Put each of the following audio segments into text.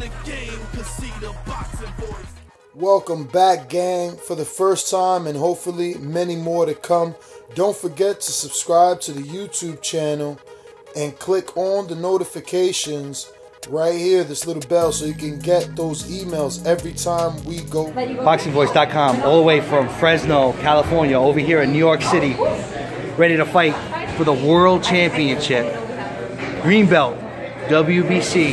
the game, cause see the boxing voice. Welcome back, gang, for the first time and hopefully many more to come. Don't forget to subscribe to the YouTube channel and click on the notifications right here, this little bell, so you can get those emails every time we go. ThaBoxingvoice.com, all the way from Fresno, California, over here in New York City, ready to fight for the World Championship. Green Belt, WBC,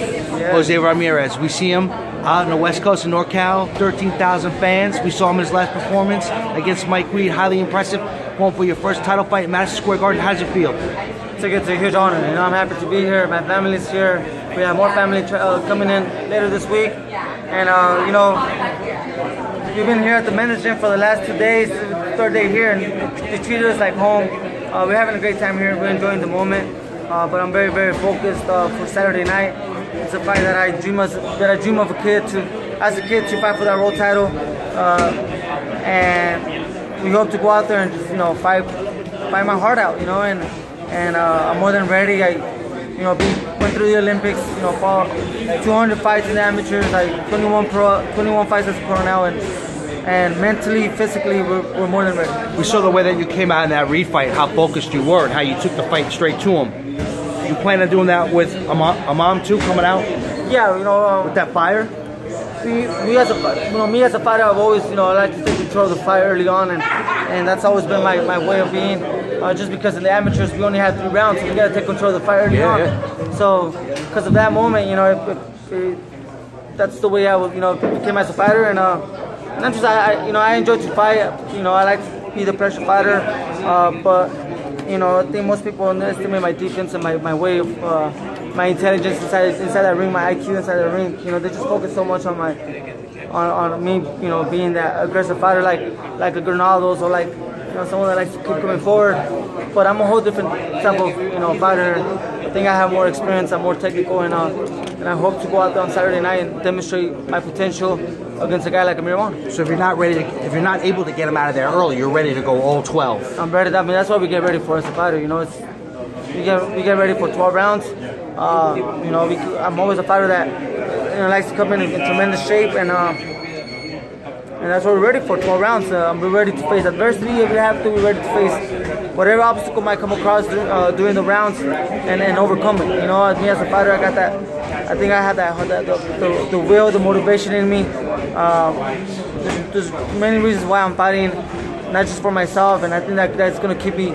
Jose Ramirez. We see him out on the West Coast of NorCal, 13,000 fans. We saw him in his last performance against Mike Reed, highly impressive. Going for your first title fight in Madison Square Garden. How does it feel? It's a huge honor. You know, I'm happy to be here. My family's here. We have more family coming in later this week. And, you know, we've been here at the men's gym for the last 2 days, third day here, and they treated us like home. We're having a great time here. We're enjoying the moment. But I'm very, very focused for Saturday night. It's a fight that I dream of as a kid to fight for that world title. And we hope to go out there and just, you know, fight my heart out, you know, and I'm more than ready. Went through the Olympics, you know, fought 200 fights in the amateurs, like 21 fights as a pro now, and mentally, physically, we're more than ready. We saw the way that you came out in that Reed fight, how focused you were, and how you took the fight straight to him. You plan on doing that with Imam too, coming out? Yeah, you know, with that fire. Me as a fighter, I've always, you know, I like to take control of the fight early on, and that's always been my way of being. Just because in the amateurs we only had 3 rounds, so we got to take control of the fight early on. Yeah. So, because of that moment, you know, that's the way I, you know, became as a fighter, and not just I enjoy to fight. You know, I like to be the pressure fighter, but you know, I think most people underestimate my defense and my way of my intelligence inside that ring, my IQ inside the ring. You know, they just focus so much on me, you know, being that aggressive fighter like a Granados, or like, you know, someone that likes to keep coming forward. But I'm a whole different type of, you know, fighter. I think I have more experience, I'm more technical, and I hope to go out there on Saturday night and demonstrate my potential against a guy like Ramirez. So if you're not able to get him out of there early, you're ready to go all 12. I'm ready. I mean, that's what we get ready for as a fighter. You know, we get ready for 12 rounds. You know, I'm always a fighter that, you know, likes to come in tremendous shape, and that's what we're ready for. 12 rounds. We're ready to face adversity if we have to. We're ready to face whatever obstacle might come across during the rounds, and overcome it. You know, me as a fighter, I got that. I think I have the will, the motivation in me. There's many reasons why I'm fighting, not just for myself, and I think that's going to keep me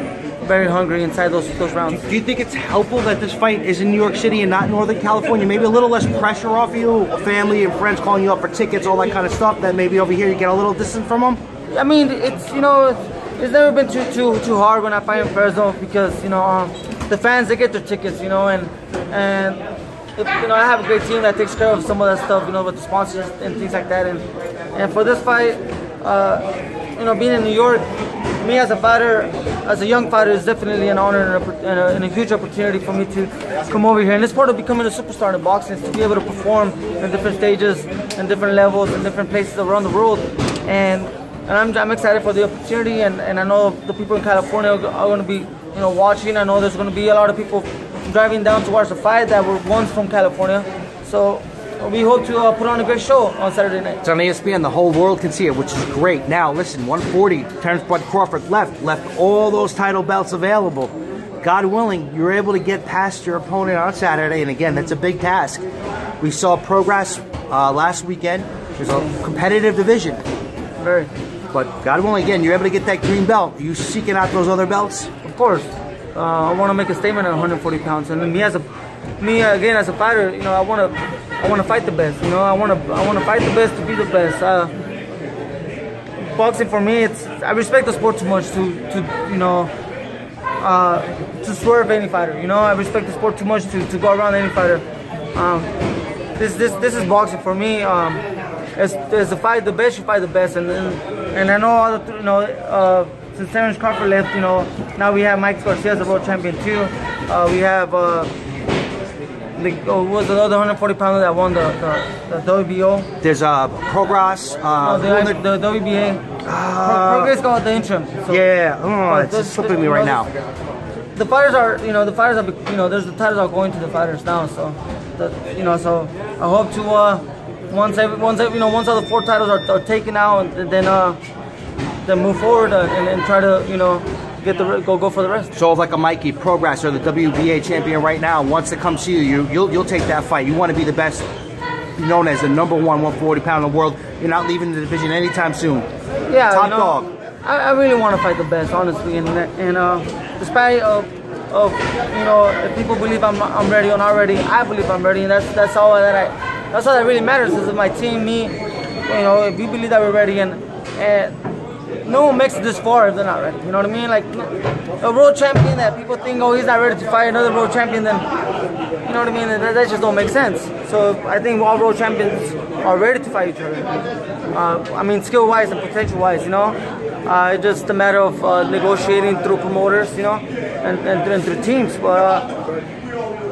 very hungry inside those rounds. Do you think it's helpful that this fight is in New York City and not Northern California? Maybe a little less pressure off you, family and friends calling you up for tickets, all that kind of stuff, that maybe over here you get a little distant from them? I mean, it's, you know, it's never been too hard when I fight in Fresno, because, you know, the fans, they get their tickets, you know, and you know, I have a great team that takes care of some of that stuff, you know, with the sponsors and things like that. And for this fight, you know, being in New York, me as a fighter, as a young fighter, is definitely an honor and a huge opportunity for me to come over here. And it's part of becoming a superstar in boxing, is to be able to perform in different stages and different levels and different places around the world. And I'm excited for the opportunity, and I know the people in California are going to be, you know, watching. I know there's going to be a lot of people driving down to watch the fight that were once from California. So we hope to put on a great show on Saturday night. It's on ESPN. The whole world can see it, which is great. Now, listen, 140, Terrence Bud Crawford left all those title belts available. God willing, you're able to get past your opponent on Saturday, and again, that's a big task. We saw progress last weekend. There's a competitive division. Very. But God willing, again, you're able to get that green belt. Are you seeking out those other belts? Of course. I want to make a statement at 140 pounds, and me again as a fighter, you know, I want to fight the best. You know, I want to fight the best to be the best. Boxing for me, I respect the sport too much to you know, to swerve any fighter. You know, I respect the sport too much to go around any fighter. This is boxing for me. As to fight the best, you fight the best, and I know all the, you know. Since Terrence Crawford left, you know, now we have Mike Garcia as the world champion too. We have who was the other 140 pounder that won the WBO? There's Progress. No, the WBA. Progress got the interim. So, yeah, it's just slipping me right now. The fighters are, you know, there's the titles are going to the fighters now. So, you know, so I hope to once all the 4 titles are taken out, and then move forward and try to get go for the rest. So like a Mikey, Progress, or the WBA champion right now, once it comes to you'll take that fight. You want to be the best, known as the #1 140 pounder in the world. You're not leaving the division anytime soon. Yeah, top dog. I really want to fight the best, honestly, and despite if people believe I'm ready or not ready, I believe I'm ready, and that's all that really matters. Is my team, me, if we believe that we're ready, and no one makes it this far if they're not ready. You know what I mean? Like a world champion that people think, oh, he's not ready to fight another world champion, then you know what I mean? That just don't make sense. So I think all world champions are ready to fight each other. I mean, skill-wise and potential-wise, it's just a matter of negotiating through promoters, and through teams. But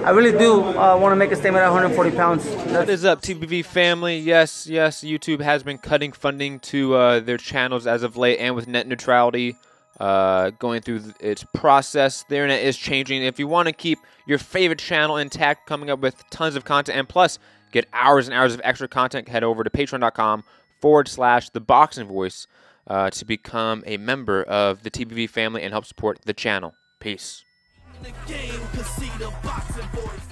I really do want to make a statement at 140 pounds. What is up, TBV family? Yes, YouTube has been cutting funding to their channels as of late, and with net neutrality going through its process, the internet is changing. If you want to keep your favorite channel intact, coming up with tons of content, and plus get hours and hours of extra content, head over to patreon.com/ThaBoxingVoice to become a member of the TBV family and help support the channel. Peace. In the game, 'cause see the boxing voice.